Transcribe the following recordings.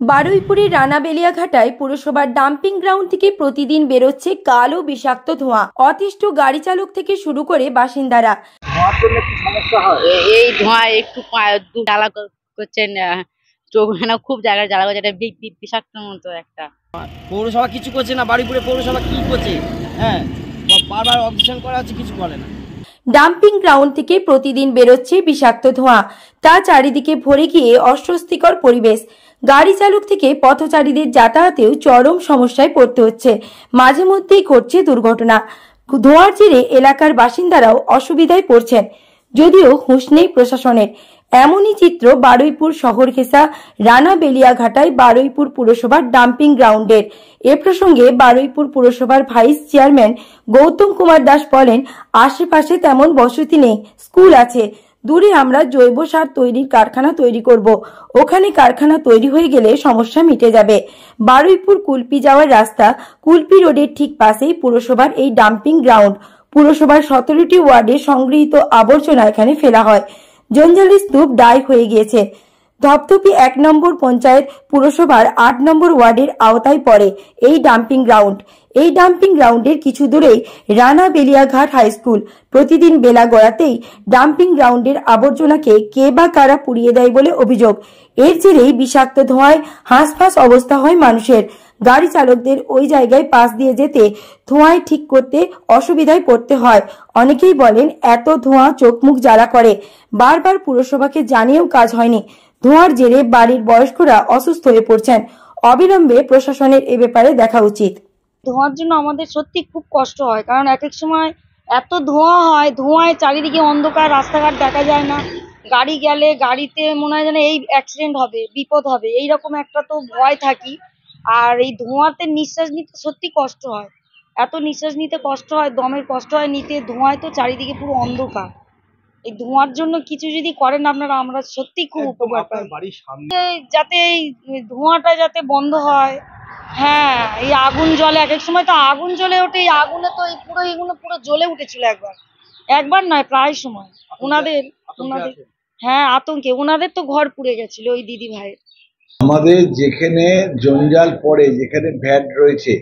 বারুইপুরের রানাবেলিয়াঘাটায় পুরসভার dumping ground থেকে প্রতিদিন বেরোচ্ছে কালো বিষাক্ত ধোঁয়া। অতিষ্ঠ গাড়ি চালক থেকে শুরু করে বাসিন্দারা। এই ধোঁয়া একটু জ্বালা করছে, চোখ খুব জায়গায় জ্বালা করছে, বিষাক্ত মতো একটা। পৌরসভা কিছু করছে না, বারুইপুরে পৌরসভা কি করছে? হ্যাঁ, বারবার অবজেকশন করা হচ্ছে, কিছু বলে না। ডাম্পিং গ্রাউন্ড থেকে প্রতিদিন বেরোচ্ছে বিষাক্ত ধোঁয়া, তা চারিদিকে ভরে গিয়ে অস্বস্তিকর পরিবেশ। গাড়ি চালক থেকে পথচারীদের যাতায়াতেও চরম সমস্যায় পড়তে হচ্ছে। মাঝে মধ্যেই ঘটছে দুর্ঘটনা। ধোঁয়ার জেরে এলাকার বাসিন্দারাও অসুবিধায় পড়ছেন, যদিও হুঁশ নেই প্রশাসনের। এমনই চিত্র বারুইপুর শহর ঘেঁষা রানাবেলিয়াঘাটায় বারুইপুর পুরসভার ডাম্পিং গ্রাউন্ডের। এ প্রসঙ্গে বারুইপুর পুরসভার ভাইস চেয়ারম্যান গৌতম কুমার দাস বলেন, আশেপাশে তেমন বসতি নেই, স্কুল আছে। দূরে আমরা জৈব সার তৈরির কারখানা তৈরি করব। ওখানে কারখানা তৈরি হয়ে গেলে সমস্যা মিটে যাবে। বারুইপুর কুলপি যাওয়ার রাস্তা, কুলপি রোডের ঠিক পাশেই পুরসভার এই ডাম্পিং গ্রাউন্ড। পুরসভার 17টি ওয়ার্ডে সংগৃহীত আবর্জনা এখানে ফেলা হয়। জঞ্জালের স্তূপ দায় হয়ে গিয়েছে। ধপধপি 1 নম্বর পঞ্চায়েত পুরসভার 8 নম্বর ওয়ার্ডের আওতায় পড়ে এই ডাম্পিং গ্রাউন্ড। এই ডাম্পিং গ্রাউন্ডের কিছু দূরেই রানাবেলিয়াঘাট হাই স্কুল। প্রতিদিন বেলা গড়াতেই ডাম্পিং গ্রাউন্ডের আবর্জনাকে কে বা কারা পুড়িয়ে দেয় বলে অভিযোগ। এর জেরেই বিষাক্ত ধোঁয়ায় হাঁসফাঁস অবস্থা হয় মানুষের। গাড়ি চালকদের ওই জায়গায় পাশ দিয়ে যেতে ধোঁয়ায় ঠিক করতে অসুবিধায় পড়তে হয়। অনেকেই বলেন, এত ধোঁয়া চোখ মুখ জ্বালা করে। বারবার পুরসভাকে জানিয়েও কাজ হয়নি। ধোঁয়ার জেরে বাড়ির বয়স্করা অসুস্থ হয়ে পড়ছেন। অবিলম্বে প্রশাসনের এ ব্যাপারে দেখা উচিত। ধোঁয়ার জন্য আমাদের সত্যি খুব কষ্ট হয়, কারণ এক এক সময় এত ধোঁয়া হয়, ধোঁয়ায় চারিদিকে অন্ধকার, রাস্তাঘাট দেখা যায় না। গাড়ি গেলে গাড়িতে মনে হয় যেন এই অ্যাক্সিডেন্ট হবে, বিপদ হবে, এইরকম একটা তো ভয় থাকি। আর এই ধোঁয়াতে নিঃশ্বাস নিতে সত্যি কষ্ট হয়, এত নিঃশ্বাস নিতে কষ্ট হয়, দমের কষ্ট হয় নিতে। ধোঁয়ায় তো চারিদিকে পুরো অন্ধকার। এই ধোঁয়ার জন্য কিছু যদি করেন আপনারা, আমরা সত্যি খুব উপকার পাই। যাতে এই ধোঁয়াটা যাতে বন্ধ হয়। হ্যাঁ, এই আগুন জ্বলে, এক এক সময় তো আগুন জ্বলে ওঠে। এই আগুনে তো এগুলো পুরো জ্বলে উঠেছিল একবার নয়, প্রায় সময়। ওনাদের হ্যাঁ, আতঙ্কে ওনাদের তো ঘর পুড়ে গেছিল ওই দিদি ভাইয়ের। আমাদের যেখানে জঞ্জাল পড়ে, যেখানে ভ্যাট রয়েছে,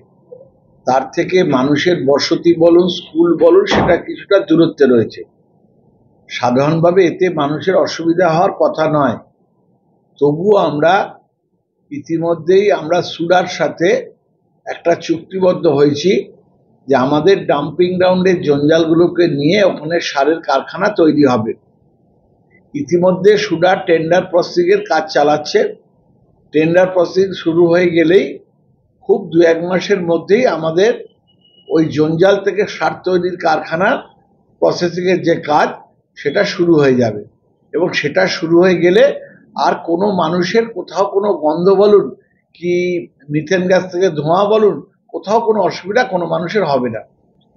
তার থেকে মানুষের বসতি বলুন, স্কুল বলুন, সেটা কিছুটা দূরত্বে রয়েছে। সাধারণভাবে এতে মানুষের অসুবিধা হওয়ার কথা নয়। তবুও আমরা ইতিমধ্যেই সুরার সাথে একটা চুক্তিবদ্ধ হয়েছি যে আমাদের ডাম্পিং গ্রাউন্ডের জঞ্জালগুলোকে নিয়ে ওখানে সারের কারখানা তৈরি হবে। ইতিমধ্যে সুরার টেন্ডার প্রসেসিংয়ের কাজ চালাচ্ছে। টেন্ডার প্রসেসিং শুরু হয়ে গেলেই খুব 2-1 মাসের মধ্যেই আমাদের ওই জঞ্জাল থেকে সার তৈরির কারখানার প্রসেসিংয়ের যে কাজ, সেটা শুরু হয়ে যাবে। এবং সেটা শুরু হয়ে গেলে আর কোনো মানুষের কোথাও কোনো গন্ধ বলুন কি মিথেন গ্যাস থেকে ধোঁয়া বলুন, কোথাও কোনো অসুবিধা কোনো মানুষের হবে না।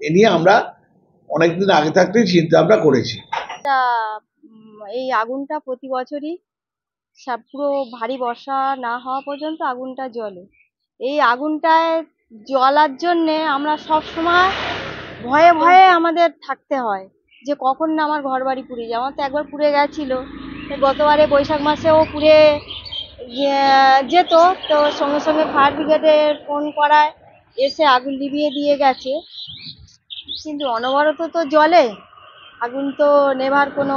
এ নিয়ে আমরা অনেকদিন আগে থাকতেই চিন্তা ভাবনা করেছি। এই আগুনটা প্রতি বছরই পুরো ভারী বর্ষা না হওয়া পর্যন্ত আগুনটা জ্বলে। এই আগুনটায় জ্বলার জন্যে আমরা সব সময় ভয়ে ভয়ে আমাদের থাকতে হয় যে কখন না আমার ঘর বাড়ি পুড়ে যায়। আমার তো একবার পুড়ে গেছিল, গতবারে বৈশাখ মাসেও পুড়ে যেত, তো সঙ্গে সঙ্গে ফায়ার ব্রিগেডে ফোন করায় এসে আগুন নিভিয়ে দিয়ে গেছে। কিন্তু অনবরত তো জ্বলে আগুন, তো নেভার কোনো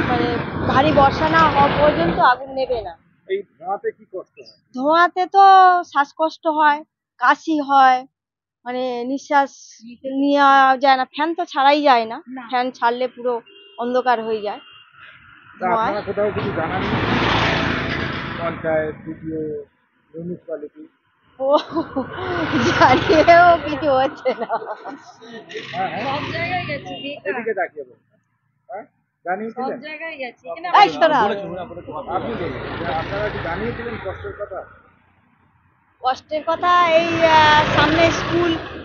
মানে ভারী বর্ষা না হওয়া পর্যন্ত আগুন নেবে না। এই ধোঁয়াতে কি কষ্ট হয়? ধোঁয়াতে তো শ্বাসকষ্ট হয়, কাশি হয়, মানে নিঃশ্বাস নেওয়া যায় না। ফ্যান তো ছাড়াই যায় না, ফ্যান ছাড়লে পুরো অন্ধকার হয়ে যায়। আপনারা কোথাও কিছু জানান? Panchayat, BDO, municipality? ও জানিয়েও কিছু হচ্ছে না। সব জায়গায় গেছি, এদিকে তাকিয়ে বলুন। হ্যাঁ, জানিয়েছিলেন? সব জায়গায় গেছি। আপনি বলুন, আপনারা কি জানিয়েছিলেন কষ্টের কথা? কষ্টের কথা এই সামনে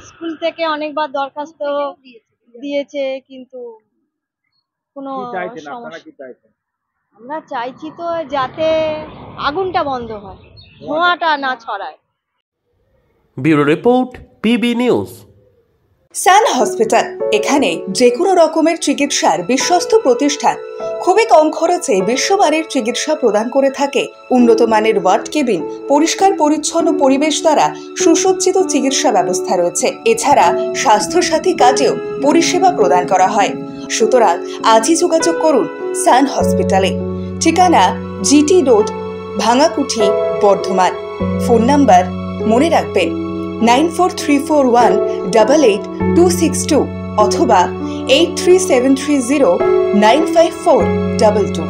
স্কুল থেকে অনেকবার দরখাস্ত দিয়েছে, কিন্তু কোনো সমস্যা। আমরা চাইছি তো যাতে আগুনটা বন্ধ হয়, ধোঁয়াটা না ছড়ায়। Bureau report, PB news. Sun hospital, এখানে যে কোনো রকমের চিকিৎসার বিশ্বস্ত প্রতিষ্ঠান। খুবই কম খরচে বিশ্বমানের চিকিৎসা প্রদান করে থাকে। উন্নত মানের ওয়ার্ড কেবিন, পরিষ্কার পরিচ্ছন্ন পরিবেশ দ্বারা সুসজ্জিত চিকিৎসা ব্যবস্থা রয়েছে। এছাড়া স্বাস্থ্যসাথী কাজেও পরিষেবা প্রদান করা হয়। সুতরাং আজই যোগাযোগ করুন সান হসপিটালে। ঠিকানা GT road, Bhangakuthi, Bardhaman. Phone number মনে রাখবেন 9434188262 অথবা 83730954222।